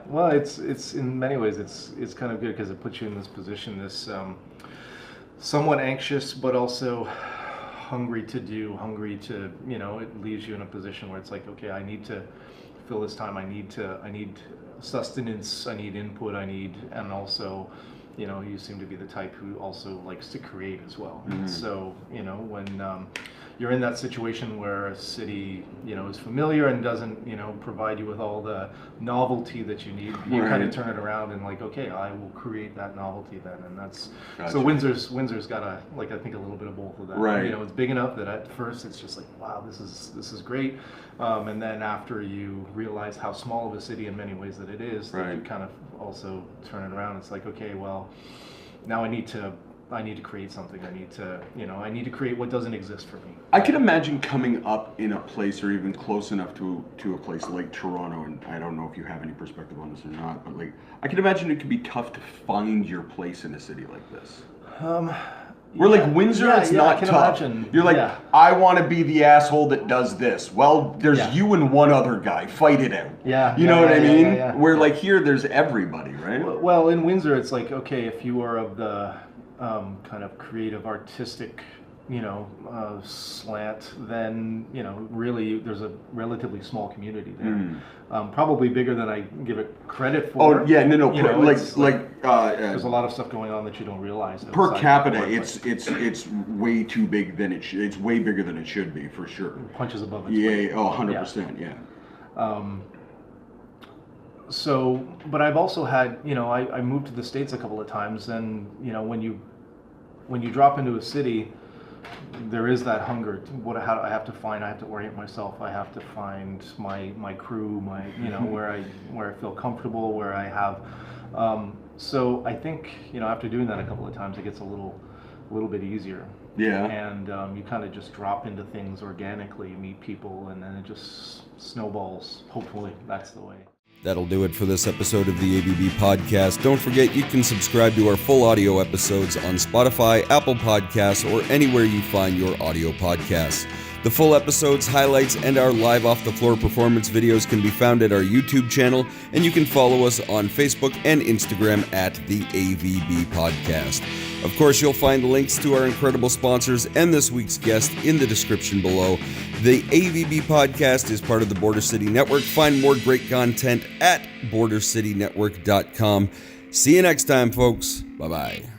Well, it's in many ways it's kind of good because it puts you in this position, this somewhat anxious, but also hungry to, it leaves you in a position where it's like, okay, I need to fill this time. I need sustenance. I need input. And also, you seem to be the type who also likes to create as well. Mm-hmm. So, when you're in that situation where a city, is familiar and doesn't, provide you with all the novelty that you need, you Right. kind of turn it around and like, okay, I will create that novelty then, and that's Gotcha. so Windsor's got I think a little bit of both of that. Right. It's big enough that at first it's just like, wow, this is great, and then after you realize how small of a city in many ways that it is, that you Right. kind of also turn it around. It's like, okay, well, now I need to create something. I need to create what doesn't exist for me. I can imagine coming up in a place or even close enough to a place like Toronto, and I don't know if you have any perspective on this or not, but I can imagine it could be tough to find your place in a city like this. Where Windsor, it's not tough. Imagine. You're like, I want to be the asshole that does this. Well, there's you and one other guy. Fight it out. Yeah. You know what I mean? Yeah. Where here, there's everybody, right? Well, in Windsor, it's like, okay, if you are of the kind of creative, artistic, slant, then, really there's a relatively small community there. Probably bigger than I give it credit for. Oh, yeah, no. There's a lot of stuff going on that you don't realize. Per capita, it's way too big than it should. It's way bigger than it should be, for sure. Punches above its weight. weight. Yeah, 100%, yeah. So, but I've also had, I moved to the States a couple of times, and, when you drop into a city, there is that hunger. I have to orient myself. I have to find my crew, where I feel comfortable, where I have. So I think, after doing that a couple of times, it gets a little bit easier. Yeah. And you kind of just drop into things organically, meet people, and then it just snowballs. Hopefully, that's the way. That'll do it for this episode of the AVB Podcast. Don't forget you can subscribe to our full audio episodes on Spotify, Apple Podcasts, or anywhere you find your audio podcasts. The full episodes, highlights, and our live off-the-floor performance videos can be found at our YouTube channel, and you can follow us on Facebook and Instagram at the AVB Podcast. Of course, you'll find links to our incredible sponsors and this week's guest in the description below. The AVB Podcast is part of the Border City Network. Find more great content at bordercitynetwork.com. See you next time, folks. Bye-bye.